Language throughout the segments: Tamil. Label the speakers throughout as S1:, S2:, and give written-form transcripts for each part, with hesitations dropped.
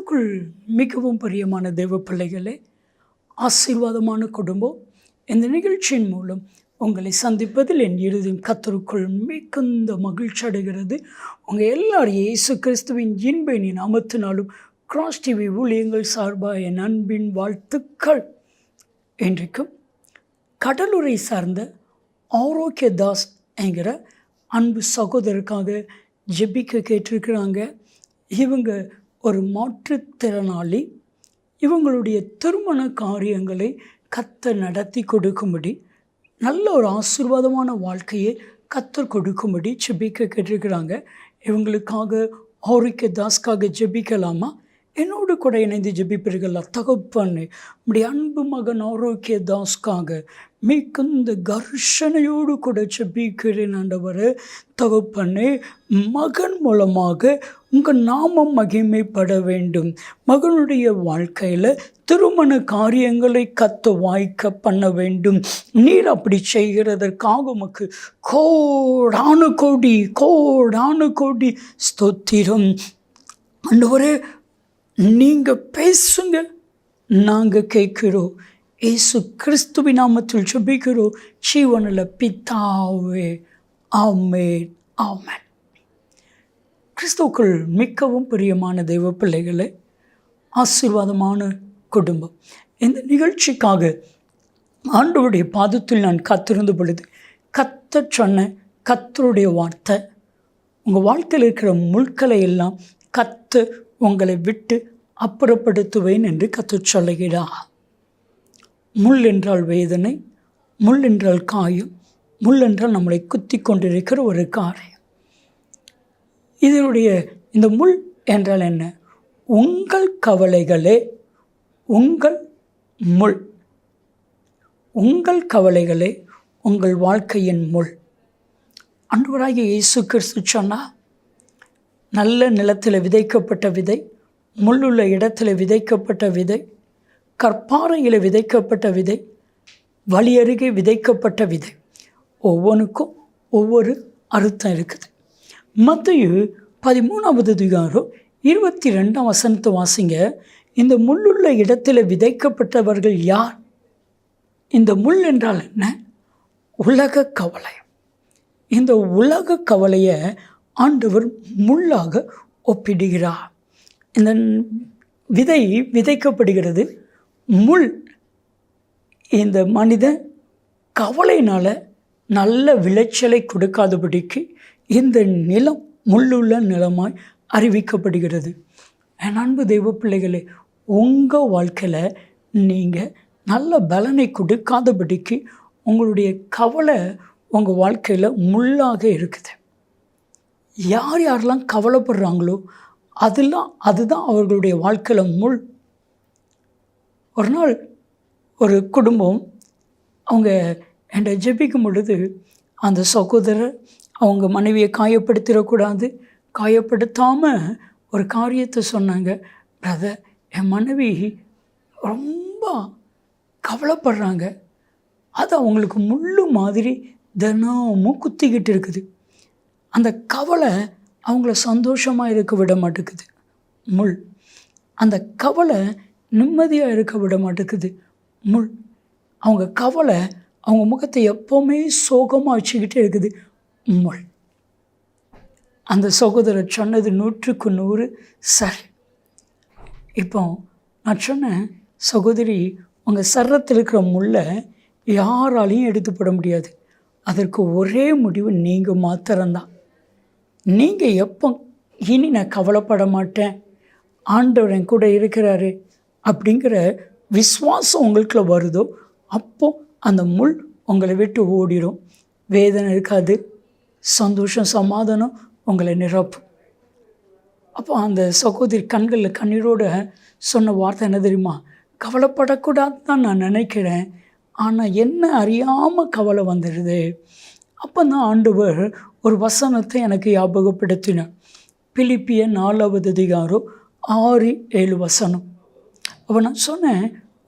S1: கிறிஸ்துவுக்குள் மிகவும் பிரியமான தேவ பிள்ளைகளே, ஆசீர்வாதமான குடும்பம். இந்த நிகழ்ச்சியின் மூலம் உங்களை சந்திப்பதில் என் இருதயம் கர்த்தருக்குள் மிகுந்த மகிழ்ச்சி அடைகிறது. உங்கள் எல்லாரும் இயேசு கிறிஸ்துவின் இன்பை நாமத்தினாலும் கிராஸ் டிவி ஊழியங்கள் சார்பாக என் அன்பின் வாழ்த்துக்கள். இன்றைக்கும் கடலூரை சார்ந்த ஆரோக்கியதாஸ் என்கிற அன்பு சகோதரருக்காக ஜெபிக்க கேட்டிருக்கிறாங்க. இவங்க ஒரு மாற்றுத்திறனாளி. இவங்களுடைய திருமண காரியங்களை கர்த்தர் நடத்தி கொடுக்கும்படி, நல்ல ஒரு ஆசீர்வாதமான வாழ்க்கையை கர்த்தர் கொடுக்கும்படி ஜெபிக்க கேட்டிருக்கிறாங்க. இவங்களுக்காக ஆரோக்கியதாஸ்க்காக ஜெபிக்கலாமா? என்னோடு கூட இணைந்து ஜெபிப்பீர்களா? தகப்பனே, நம்முடைய அன்பு மகன் ஆரோக்கியதாஸ்க்காக மிகுந்த கர்ஷனையோடு கூட ஜெபிக்கிறேன் ஆண்டவரே. தகப்பனே, மகன் மூலமாக உங்கள் நாமம் மகிமைப்பட வேண்டும். மகனுடைய வாழ்க்கையில் திருமண காரியங்களை வாய்க்க பண்ண வேண்டும். நீர் அப்படி செய்கிறதற்காக உமக்கு கோடானு கோடி ஸ்தோத்திரம் ஆண்டவரே. நீங்கள் பேசுங்க, நாங்கள் கேட்கிறோம். இயேசு கிறிஸ்துவின் நாமத்தில் ஜெபிக்கிறோம் ஜீவனில் பிதாவே, ஆமென், ஆமென். கிறிஸ்துவுக்குள் மிகவும் பிரியமான தெய்வ பிள்ளைகளே, ஆசீர்வாதமான குடும்பம். இந்த நிகழ்ச்சிக்காக ஆண்டவருடைய பாதத்தில் நான் காத்திருந்த பொழுது கர்த்தர் சொன்ன கர்த்தருடைய வார்த்தை, உங்கள் வாழ்க்கையில் இருக்கிற முள்களை எல்லாம் கர்த்தர் உங்களை விட்டு அப்புறப்படுத்துவேன் என்று கர்த்தர் சொல்லுகிறார். முள் என்றால் வேதனை, முள் என்றால் காயம், முள் என்றால் நம்மளை குத்தி கொண்டிருக்கிற ஒரு காரியம். இதனுடைய இந்த முள் என்றால் என்ன? உங்கள் கவலைகளே உங்கள் முள். உங்கள் கவலைகளே உங்கள் வாழ்க்கையின் முள். ஆண்டவராகிய இயேசு கிறிஸ்து சொன்னால், நல்ல நிலத்தில் விதைக்கப்பட்ட விதை, முள்ளுள்ள இடத்துல விதைக்கப்பட்ட விதை, கற்பாறையில் விதைக்கப்பட்ட விதை, வழி அருகே விதைக்கப்பட்ட விதை, ஒவ்வொன்றுக்கும் ஒவ்வொரு அர்த்தம் இருக்குது. மத்தேயு 13:22 வாசிங்க. இந்த முள்ளுள்ள இடத்துல விதைக்கப்பட்டவர்கள் யார்? இந்த முள் என்றால் என்ன? உலக கவலை. இந்த உலக கவலையை ஆண்டவர் முள்ளாக ஒப்பிடுகிறார். இந்த விதை விதைக்கப்படுகிறது. முள் இந்த மனிதன் கவலையினால் நல்ல விளைச்சலை கொடுக்காதபடிக்கு இந்த நிலம் முள்ளுள்ள நிலமாய் அறிவிக்கப்படுகிறது. என் அன்பு தெய்வ பிள்ளைகளே, உங்கள் வாழ்க்கையில் நீங்கள் நல்ல பலனை கொடுக்காதபடிக்கு உங்களுடைய கவலை உங்கள் வாழ்க்கையில் முள்ளாக இருக்குது. யார் யாரெல்லாம் கவலைப்படுறாங்களோ அதுதான் அவர்களுடைய வாழ்க்கையில் முள். ஒரு நாள் ஒரு குடும்பம் அவங்க என்கிட்ட ஜெபிக்கும் பொழுது, அந்த சகோதரர் அவங்க மனைவியை காயப்படுத்திடக்கூடாது, காயப்படுத்தாமல் ஒரு காரியத்தை சொன்னாங்க. பிரதர், என் மனைவி ரொம்ப கவலைப்படுறாங்க, அது அவங்களுக்கு முள்ளு மாதிரி தினமும் குத்திக்கிட்டு இருக்குது. அந்த கவலை அவங்கள சந்தோஷமாக இருக்க விட மாட்டேங்குது. முள். அந்த கவலை நிம்மதியாக இருக்க விட மாட்டேங்குது. முள். அவங்க கவலை அவங்க முகத்தை எப்போவுமே சோகமாக வச்சுக்கிட்டே இருக்குது. முள். அந்த சகோதரர் சொன்னது 100க்கு 100 சரி. இப்போ நான் சொன்னேன், சகோதரி, உங்கள் சரத்தில் இருக்கிற முள்ளை யாராலையும் எடுத்து போட முடியாது. அதற்கு ஒரே முடிவு நீங்கள் மாத்திரம்தான். நீங்கள் எப்போ இனி நான் கவலைப்பட மாட்டேன், ஆண்டவர் என் கூட இருக்கிறாரு அப்படிங்கிற விசுவாசம் உங்களுக்குள்ள வருதோ, அப்போது அந்த முள் உங்களை விட்டு ஓடிடும். வேதனை இருக்காது, சந்தோஷம் சமாதானம் உங்களை நிரப்பும். அப்போ அந்த சகோதரி கண்களில் கண்ணீரோடு சொன்ன வார்த்தை என்ன தெரியுமா? கவலைப்படக்கூடாது தான் நான் நினைக்கிறேன், ஆனால் என்ன அறியாமல் கவலை வந்துடுது. அப்போ தான் ஆண்டவர் ஒரு வசனத்தை எனக்கு ஞாபகப்படுத்தினார். பிலிப்பியர் 4:6-7 அப்போ நான் சொன்னேன்,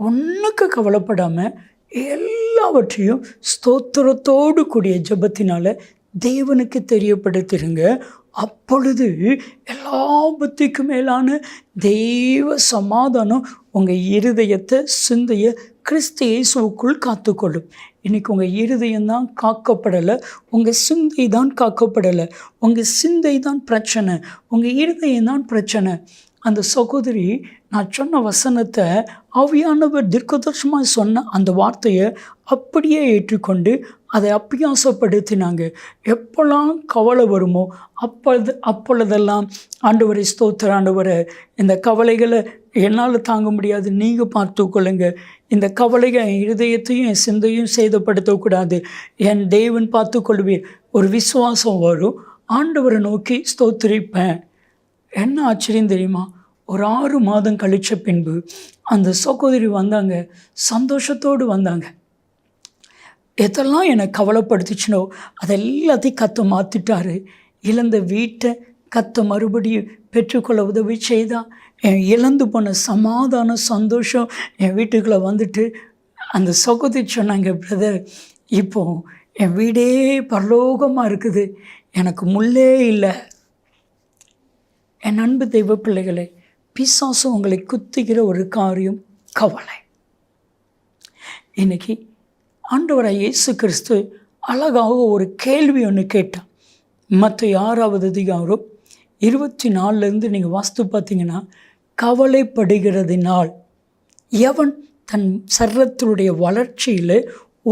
S1: ஒன்றுக்கு கவலைப்படாமல் எல்லாவற்றையும் ஸ்தோத்திரத்தோடு கூடிய ஜெபத்தினால் தேவனுக்கு தெரியப்படுத்திடுங்க. அப்பொழுது எல்லா புத்திக்கும் மேலான தெய்வ சமாதானம் உங்கள் இருதயத்தை, சிந்தையை கிறிஸ்து இயேசுவுக்குள் காத்துக்கொள்ளும். இன்றைக்கி உங்கள் இருதயம்தான் காக்கப்படலை, உங்கள் சிந்தை தான் காக்கப்படலை. உங்கள் சிந்தை தான் பிரச்சனை, உங்கள் இருதயம் தான் பிரச்சனை. அந்த சகோதரி நான் சொன்ன வசனத்தை, ஆவியானவர் தீர்க்கதரிசனமாக சொன்ன அந்த வார்த்தையை அப்படியே ஏற்றுக்கொண்டு அதை அபியாசப்படுத்தினாங்க. எப்போல்லாம் கவலை வருமோ அப்பொழுதெல்லாம் ஆண்டவரை ஸ்தோத்திர ஆண்டவரை, இந்த கவலைகளை என்னால் தாங்க முடியாது, நீங்கள் பார்த்துக்கொள்ளுங்க. இந்த கவலைகள் என் இருதயத்தையும் என் சிந்தையும் சேதப்படுத்தக்கூடாது, என் தேவன் பார்த்துக்கொள்வீர். ஒரு விசுவாசம் வரும், ஆண்டவரை நோக்கி ஸ்தோத்திரிப்பேன். என்ன ஆச்சரியம் தெரியுமா? ஒரு 6 மாதம் கழித்த பின்பு அந்த சகோதரி வந்தாங்க, சந்தோஷத்தோடு வந்தாங்க. எதெல்லாம் என்னை கவலைப்படுத்திச்சினோ அதெல்லாத்தையும் கத்த மாற்றிட்டாரு. இழந்த வீட்டை கத்த மறுபடியும் பெற்றுக்கொள்ள உதவி செய்தான். என் இழந்து போன சமாதானம், சந்தோஷம் என் வீட்டுக்குள்ளே வந்துட்டு அந்த சகோதரி சொன்னாங்க, பிரதர், இப்போ என் வீடே பரலோகமாக இருக்குது, எனக்கு முள்ளே இல்லை. என் அன்பு தெய்வ பிள்ளைகளை, பிசாசு உங்களை குத்துகிற ஒரு காரியம் கவலை. இன்னைக்கு ஆண்டவராய் இயேசு கிறிஸ்து அழகாக ஒரு கேள்வி ஒன்று கேட்டான். மத்தேயு 6வது அதிகாரம் 24 நீங்கள் வாஸ்து பார்த்தீங்கன்னா, கவலைப்படுகிறதினால் எவன் தன் சரீரத்தினுடைய வளர்ச்சியில்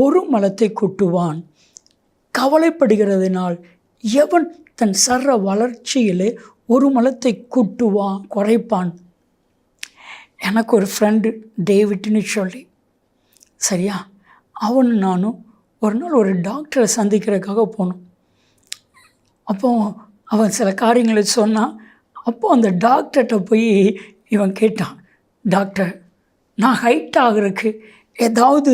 S1: ஒரு மலத்தை கூட்டுவான்? கவலைப்படுகிறதினால் எவன் தன் சர்ற வளர்ச்சியில் ஒரு மலத்தை கூட்டுவான், குறைப்பான்? எனக்கு ஒரு ஃப்ரெண்டு டேவிட்னு சொல்லி, சரியா, அவன் நானும் ஒரு நாள் ஒரு டாக்டரை சந்திக்கிறதுக்காக போனோம். அப்போது அவன் சில காரியங்களை சொன்னான். அப்போது அந்த டாக்டர்கிட்ட போய் இவன் கேட்டான், டாக்டர், நான் ஹைட் ஆகிறதுக்கு ஏதாவது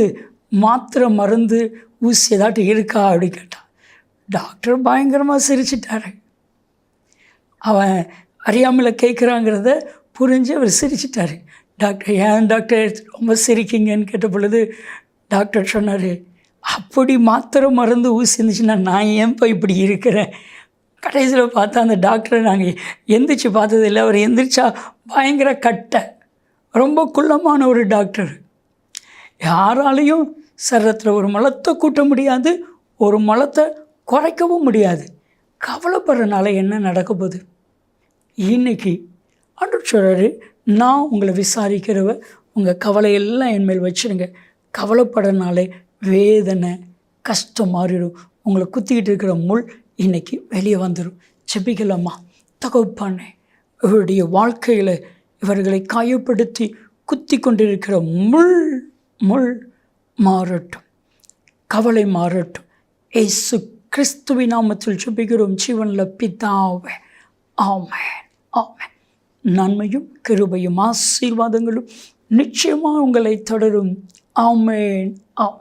S1: மாத்திரை, மருந்து, ஊசி ஏதாட்டும் இருக்கா அப்படி கேட்டான். டாக்டர் பயங்கரமாக சிரிச்சிட்டாரு. அவன் அறியாமல் கேட்குறாங்கிறத புரிஞ்சு அவர் சிரிச்சிட்டார். டாக்டர், ஏன் டாக்டர் ரொம்ப சிரிக்கிங்கன்னு கேட்ட பொழுது டாக்டர் சொன்னார், அப்படி மாத்திரை மருந்து ஊசி இருந்துச்சுன்னா நான் ஏன்ப்பா இப்படி இருக்கிறேன்? கடைசியில் பார்த்தா அந்த டாக்டரை நாங்கள் எந்திரிச்சு பார்த்ததில்லை. அவர் எந்திரிச்சா பயங்கர கட்டை, ரொம்ப குள்ளமான ஒரு டாக்டர். யாராலையும் சரீரத்தில் ஒரு மலத்தை கூட்ட முடியாது, ஒரு மலத்தை குறைக்கவும் முடியாது. கவலைப்படுறதுனால என்ன நடக்க போகுது? இன்றைக்கி ஆண்டவர் சொல்கிறாரு, நான் உங்களை விசாரிக்கிறவ, உங்கள் கவலையெல்லாம் என் மேல் வச்சுருங்க. கவலைப்படுறதுனாலே வேதனை, கஷ்டம் மாறிடும். உங்களை குத்திக்கிட்டு இருக்கிற முள் இன்றைக்கி வெளியே வந்துடும். செபிக்கலாமா? தகப்பானே, இவருடைய வாழ்க்கையில் இவர்களை காயப்படுத்தி குத்தி கொண்டிருக்கிற முள் மாறட்டும், கவலை மாறட்டும். இயேசு கிறிஸ்துவின் நாமத்தில் ஜெபிக்கிறோம் ஜீவனில் பிதாவே, ஆமென், ஆமென். நன்மையும் கிருபையும் ஆசீர்வாதங்களும் நிச்சயமாக உங்களை தொடரும். ஆமென், ஆமென்.